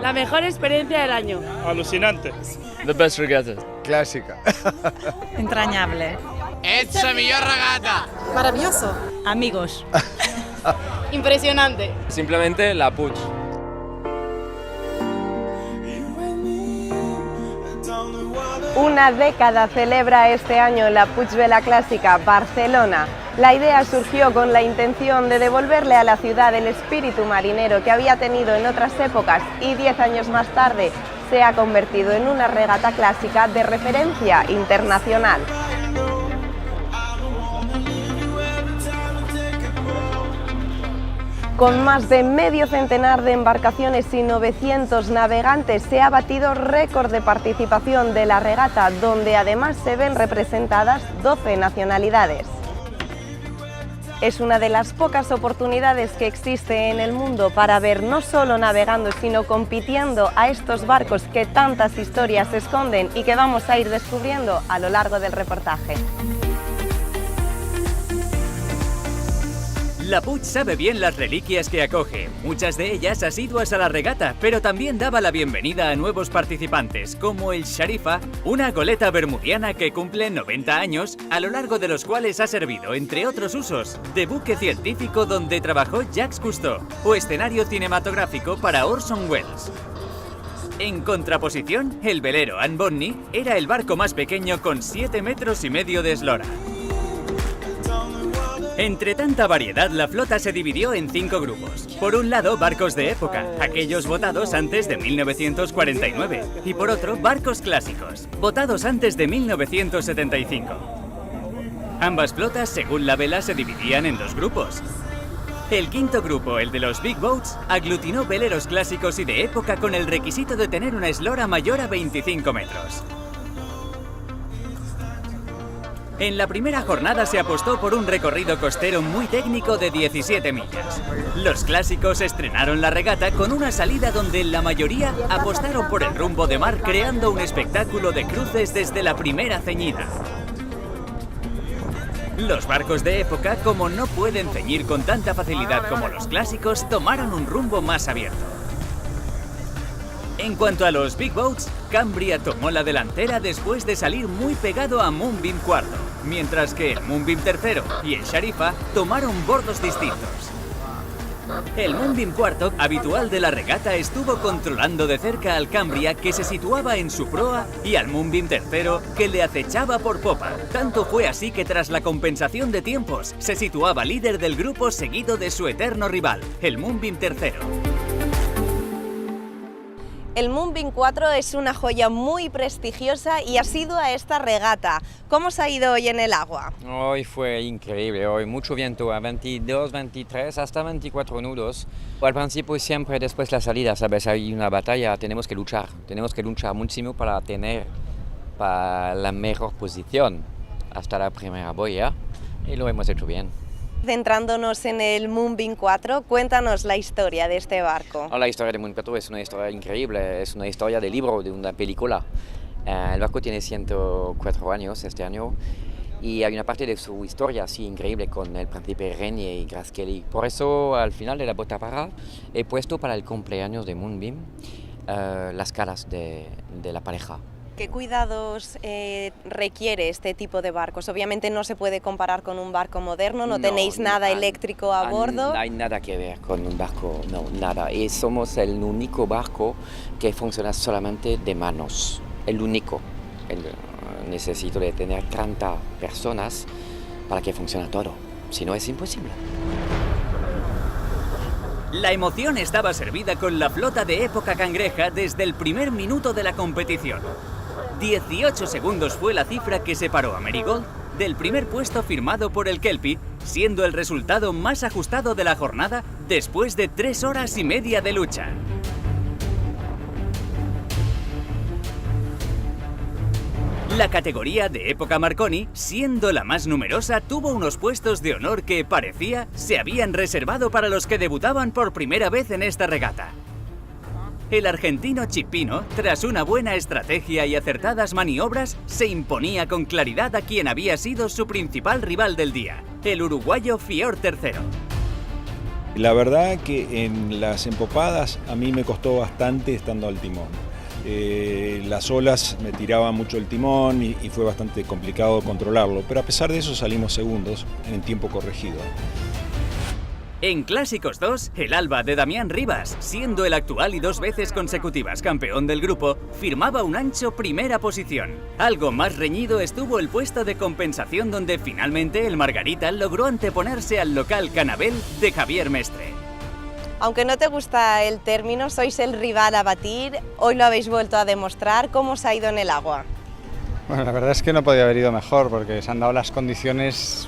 La mejor experiencia del año. Alucinante. The best regatta. Clásica. Entrañable. ¡Ets la millor regata! Maravilloso. Amigos. Impresionante. Simplemente la Puig. Una década celebra este año la Puig Vela Clásica Barcelona. La idea surgió con la intención de devolverle a la ciudad el espíritu marinero que había tenido en otras épocas y 10 años más tarde se ha convertido en una regata clásica de referencia internacional. Con más de medio centenar de embarcaciones y 900 navegantes se ha batido récord de participación de la regata, donde además se ven representadas 12 nacionalidades. Es una de las pocas oportunidades que existe en el mundo para ver no solo navegando, sino compitiendo a estos barcos que tantas historias esconden y que vamos a ir descubriendo a lo largo del reportaje. La Puig sabe bien las reliquias que acoge, muchas de ellas asiduas a la regata, pero también daba la bienvenida a nuevos participantes, como el Sharifa, una goleta bermudiana que cumple 90 años, a lo largo de los cuales ha servido, entre otros usos, de buque científico donde trabajó Jacques Cousteau, o escenario cinematográfico para Orson Welles. En contraposición, el velero Anne Bonny era el barco más pequeño con 7,5 metros de eslora. Entre tanta variedad, la flota se dividió en 5 grupos. Por un lado, barcos de época, aquellos votados antes de 1949. Y por otro, barcos clásicos, votados antes de 1975. Ambas flotas, según la vela, se dividían en 2 grupos. El quinto grupo, el de los Big Boats, aglutinó veleros clásicos y de época con el requisito de tener una eslora mayor a 25 metros. En la primera jornada se apostó por un recorrido costero muy técnico de 17 millas. Los clásicos estrenaron la regata con una salida donde la mayoría apostaron por el rumbo de mar, creando un espectáculo de cruces desde la primera ceñida. Los barcos de época, como no pueden ceñir con tanta facilidad como los clásicos, tomaron un rumbo más abierto. En cuanto a los Big Boats, Cambria tomó la delantera después de salir muy pegado a Moonbeam IV, mientras que el Moonbeam III y el Sharifa tomaron bordos distintos. El Moonbeam IV, habitual de la regata, estuvo controlando de cerca al Cambria, que se situaba en su proa, y al Moonbeam III, que le acechaba por popa. Tanto fue así que tras la compensación de tiempos, se situaba líder del grupo seguido de su eterno rival, el Moonbeam III. El Moonbeam 4 es una joya muy prestigiosa y ha sido a esta regata. ¿Cómo os ha ido hoy en el agua? Hoy fue increíble, hoy mucho viento, a 22, 23, hasta 24 nudos. Al principio y siempre después de la salida, ¿sabes? Hay una batalla, tenemos que luchar muchísimo para tener la mejor posición hasta la primera boya y lo hemos hecho bien. Centrándonos en el Moonbeam 4, cuéntanos la historia de este barco. La historia de Moonbeam 4 es una historia increíble, es una historia de libro, de una película. El barco tiene 104 años este año y hay una parte de su historia así increíble con el príncipe Rainier y Grace Kelly. Por eso al final de la botaparra he puesto para el cumpleaños de Moonbeam las caras de la pareja. ¿Qué cuidados requiere este tipo de barcos? Obviamente no se puede comparar con un barco moderno, no tenéis nada eléctrico a bordo. No hay nada que ver con un barco, no, nada. Y somos el único barco que funciona solamente de manos, el único. Necesito de tener 30 personas para que funcione todo, si no es imposible. La emoción estaba servida con la flota de época cangreja desde el primer minuto de la competición. 18 segundos fue la cifra que separó a Merigold del primer puesto firmado por el Kelpie, siendo el resultado más ajustado de la jornada después de 3 horas y media de lucha. La categoría de época Marconi, siendo la más numerosa, tuvo unos puestos de honor que, parecía, se habían reservado para los que debutaban por primera vez en esta regata. El argentino Chippino, tras una buena estrategia y acertadas maniobras, se imponía con claridad a quien había sido su principal rival del día, el uruguayo Fior III. La verdad que en las empopadas a mí me costó bastante estando al timón. Las olas me tiraban mucho el timón y fue bastante complicado controlarlo, pero a pesar de eso salimos segundos en tiempo corregido. En Clásicos 2, el Alba de Damián Rivas, siendo el actual y 2 veces consecutivas campeón del grupo, firmaba un ancho primera posición. Algo más reñido estuvo el puesto de compensación, donde finalmente el Margarita logró anteponerse al local Canabel de Javier Mestre. Aunque no te gusta el término, sois el rival a batir, hoy lo habéis vuelto a demostrar. ¿Cómo os ha ido en el agua? Bueno, la verdad es que no podía haber ido mejor, porque se han dado las condiciones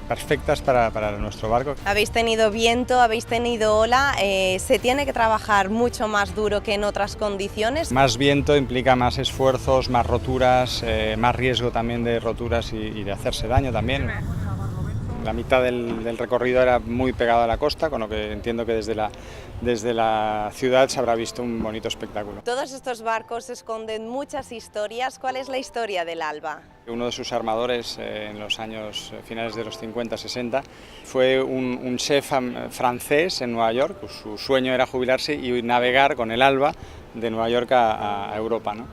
perfectas para nuestro barco. Habéis tenido viento, habéis tenido ola, ¿se tiene que trabajar mucho más duro que en otras condiciones? Más viento implica más esfuerzos, más roturas, más riesgo también de roturas y de hacerse daño también. La mitad del recorrido era muy pegado a la costa, con lo que entiendo que desde la ciudad se habrá visto un bonito espectáculo. Todos estos barcos esconden muchas historias. ¿Cuál es la historia del Alba? Uno de sus armadores en los años finales de los 50-60 fue un chef francés en Nueva York. Pues su sueño era jubilarse y navegar con el Alba de Nueva York a Europa, ¿no?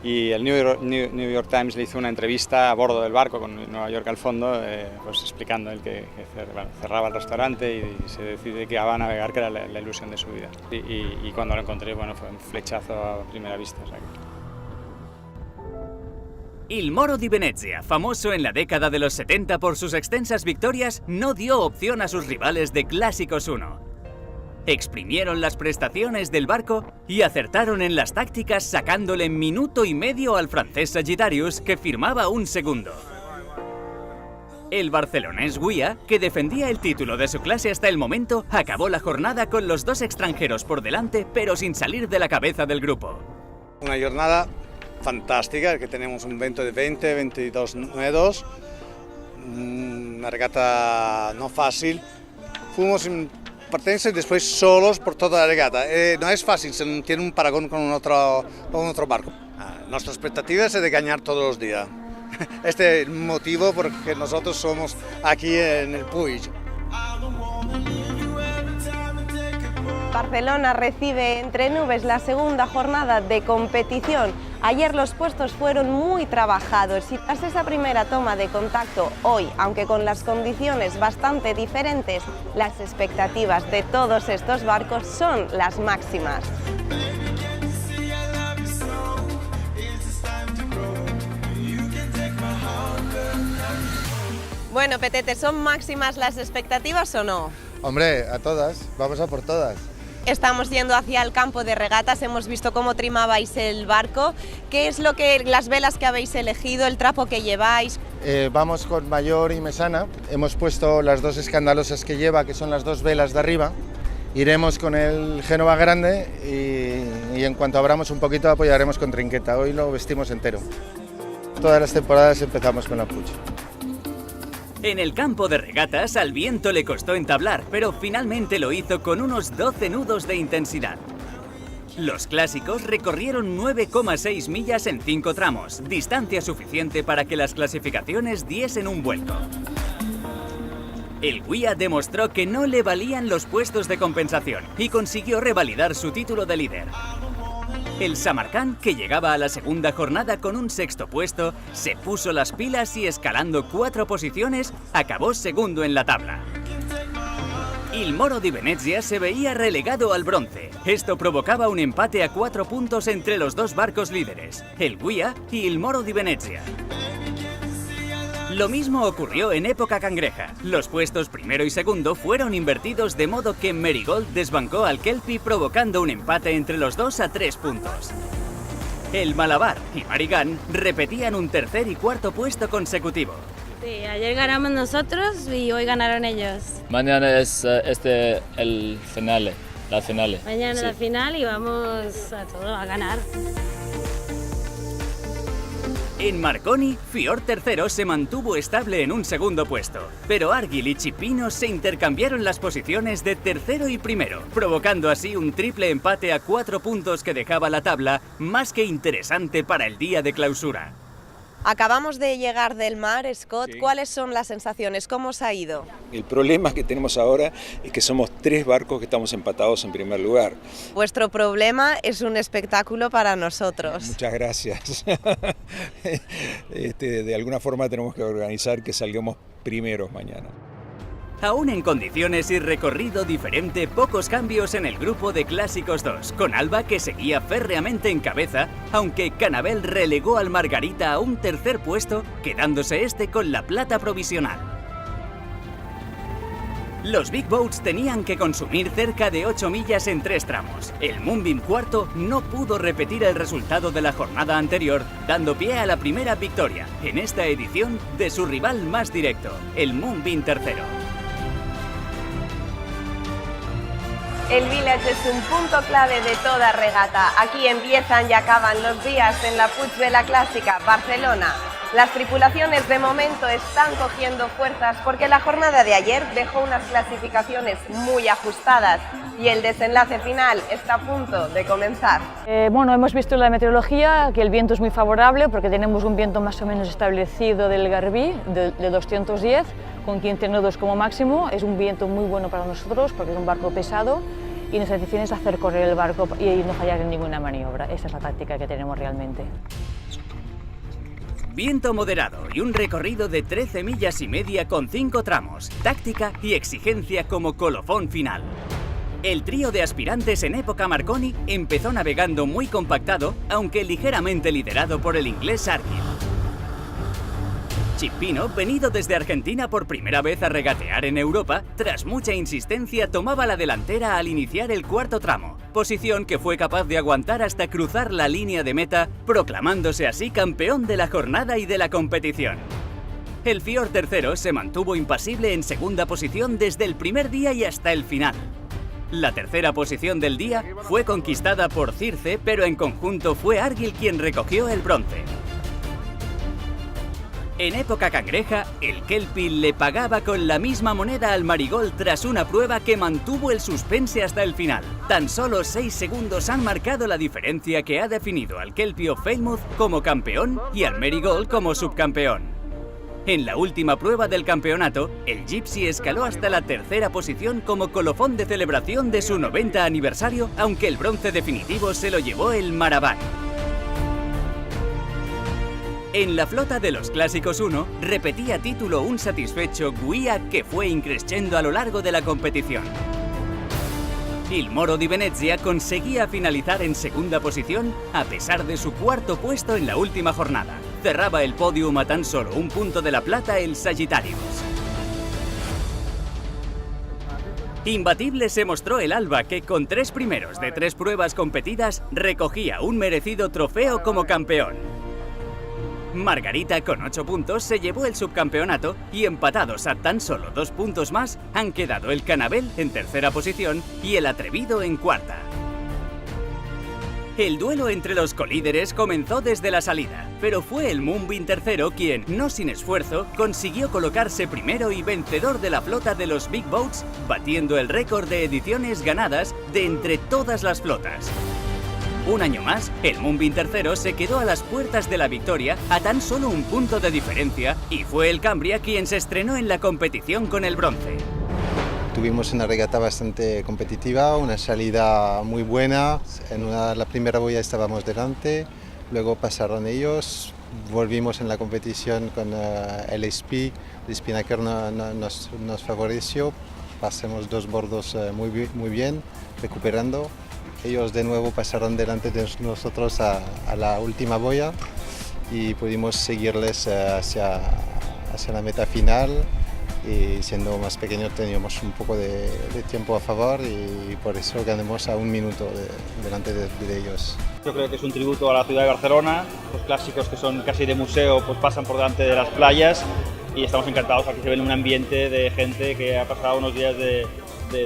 Y el New York Times le hizo una entrevista a bordo del barco con Nueva York al fondo, pues explicando él que cerraba el restaurante y se decide que iba a navegar, que era la ilusión de su vida. Y cuando lo encontré, bueno, fue un flechazo a primera vista. O sea que... Il Moro di Venezia, famoso en la década de los 70 por sus extensas victorias, no dio opción a sus rivales de Clásicos 1. Exprimieron las prestaciones del barco y acertaron en las tácticas, sacándole minuto y medio al francés Sagittarius, que firmaba un segundo. El barcelonés Guia, que defendía el título de su clase hasta el momento, acabó la jornada con los 2 extranjeros por delante, pero sin salir de la cabeza del grupo. Una jornada fantástica, que tenemos un vento de 22 nudos, una regata no fácil. Fuimos en partenza y después solos por toda la regata. No es fácil, se no tiene un paragón con otro barco. Nuestra expectativa es de ganar todos los días. Este es el motivo por el que nosotros somos aquí en el Puig. Barcelona recibe entre nubes la segunda jornada de competición. Ayer los puestos fueron muy trabajados y tras esa primera toma de contacto hoy, aunque con las condiciones bastante diferentes, las expectativas de todos estos barcos son las máximas. Bueno, Petete, ¿son máximas las expectativas o no? Hombre, a todas, vamos a por todas. Estamos yendo hacia el campo de regatas, hemos visto cómo trimabais el barco. ¿Qué es las velas que habéis elegido, el trapo que lleváis? Vamos con mayor y mesana, hemos puesto las 2 escandalosas que lleva, que son las 2 velas de arriba. Iremos con el Génova grande y en cuanto abramos un poquito apoyaremos con trinqueta. Hoy lo vestimos entero. Todas las temporadas empezamos con la Puig. En el campo de regatas al viento le costó entablar, pero finalmente lo hizo con unos 12 nudos de intensidad. Los clásicos recorrieron 9,6 millas en 5 tramos, distancia suficiente para que las clasificaciones diesen un vuelco. El Guia demostró que no le valían los puestos de compensación y consiguió revalidar su título de líder. El Samarcand, que llegaba a la segunda jornada con un 6º puesto, se puso las pilas y escalando 4 posiciones, acabó segundo en la tabla. Il Moro di Venezia se veía relegado al bronce. Esto provocaba un empate a 4 puntos entre los 2 barcos líderes, el Guia y Il Moro di Venezia. Lo mismo ocurrió en época cangreja. Los puestos primero y segundo fueron invertidos, de modo que Merigold desbancó al Kelpie, provocando un empate entre los 2 a 3 puntos. El Malabar y Marigan repetían un 3er y 4º puesto consecutivo. Sí, ayer ganamos nosotros y hoy ganaron ellos. Mañana es el final, la final. Mañana sí. La final y vamos a todo a ganar. En Marconi, Fiord III se mantuvo estable en un 2º puesto, pero Argyll y Chipino se intercambiaron las posiciones de 3º y 1º, provocando así un triple empate a 4 puntos que dejaba la tabla más que interesante para el día de clausura. Acabamos de llegar del mar, Scott. Sí. ¿Cuáles son las sensaciones? ¿Cómo os ha ido? El problema que tenemos ahora es que somos 3 barcos que estamos empatados en primer lugar. Vuestro problema es un espectáculo para nosotros. Muchas gracias. De alguna forma tenemos que organizar que salgamos primeros mañana. Aún en condiciones y recorrido diferente, pocos cambios en el grupo de Clásicos 2, con Alba que seguía férreamente en cabeza, aunque Cannavale relegó al Margarita a un tercer puesto, quedándose este con la plata provisional. Los Big Boats tenían que consumir cerca de 8 millas en 3 tramos. El Moonbeam cuarto no pudo repetir el resultado de la jornada anterior, dando pie a la primera victoria, en esta edición, de su rival más directo, el Moonbeam tercero. El Village es un punto clave de toda regata. Aquí empiezan y acaban los días en la Puig Vela Clásica, Barcelona. Las tripulaciones de momento están cogiendo fuerzas porque la jornada de ayer dejó unas clasificaciones muy ajustadas y el desenlace final está a punto de comenzar. Bueno, hemos visto en la meteorología que el viento es muy favorable porque tenemos un viento más o menos establecido del Garbí de 210 con 15 nudos como máximo. Es un viento muy bueno para nosotros porque es un barco pesado y nuestra decisión es hacer correr el barco y no fallar en ninguna maniobra. Esa es la táctica que tenemos realmente. Viento moderado y un recorrido de 13 millas y media con 5 tramos, táctica y exigencia como colofón final. El trío de aspirantes en época Marconi empezó navegando muy compactado, aunque ligeramente liderado por el inglés Argyll. Chip Pino, venido desde Argentina por primera vez a regatear en Europa, tras mucha insistencia tomaba la delantera al iniciar el cuarto tramo, posición que fue capaz de aguantar hasta cruzar la línea de meta, proclamándose así campeón de la jornada y de la competición. El Fjord tercero se mantuvo impasible en segunda posición desde el primer día y hasta el final. La tercera posición del día fue conquistada por Circe, pero en conjunto fue Argyll quien recogió el bronce. En época cangreja, el Kelpie le pagaba con la misma moneda al Marigold tras una prueba que mantuvo el suspense hasta el final. Tan solo 6 segundos han marcado la diferencia que ha definido al Kelpie of Falmouth como campeón y al Marigold como subcampeón. En la última prueba del campeonato, el Gypsy escaló hasta la tercera posición como colofón de celebración de su 90 aniversario, aunque el bronce definitivo se lo llevó el Marabán. En la flota de los Clásicos 1, repetía título un satisfecho Guia que fue increciendo a lo largo de la competición. Il Moro di Venezia conseguía finalizar en segunda posición a pesar de su cuarto puesto en la última jornada. Cerraba el podium a tan solo un punto de la plata el Sagittarius. Imbatible se mostró el Alba que con 3 primeros de 3 pruebas competidas recogía un merecido trofeo como campeón. Margarita con 8 puntos se llevó el subcampeonato y empatados a tan solo 2 puntos más han quedado el Cannavale en tercera posición y el Atrevido en cuarta. El duelo entre los colíderes comenzó desde la salida, pero fue el Moonbeam tercero quien, no sin esfuerzo, consiguió colocarse primero y vencedor de la flota de los Big Boats, batiendo el récord de ediciones ganadas de entre todas las flotas. Un año más, el Moonbeam tercero se quedó a las puertas de la victoria a tan solo un punto de diferencia y fue el Cambria quien se estrenó en la competición con el bronce. Tuvimos una regata bastante competitiva, una salida muy buena. En la primera boya estábamos delante, luego pasaron ellos, volvimos en la competición con el SP, el Spinnaker nos favoreció, pasamos 2 bordos muy bien, recuperando. Ellos de nuevo pasaron delante de nosotros a la última boya y pudimos seguirles hacia la meta final. Y siendo más pequeños teníamos un poco de tiempo a favor y por eso ganamos a 1 minuto delante de ellos. Yo creo que es un tributo a la ciudad de Barcelona. Los clásicos que son casi de museo pues pasan por delante de las playas y estamos encantados. Aquí se ve un ambiente de gente que ha pasado unos días de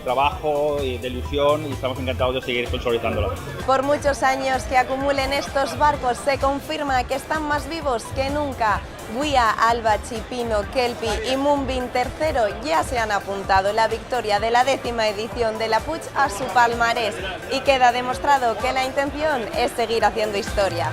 trabajo y de ilusión y estamos encantados de seguir consolidándola. Por muchos años que acumulen estos barcos se confirma que están más vivos que nunca. Guia, Alba, Chipino, Kelpie y Moonbeam tercero ya se han apuntado la victoria de la 10ª edición de la Puig a su palmarés y queda demostrado que la intención es seguir haciendo historia.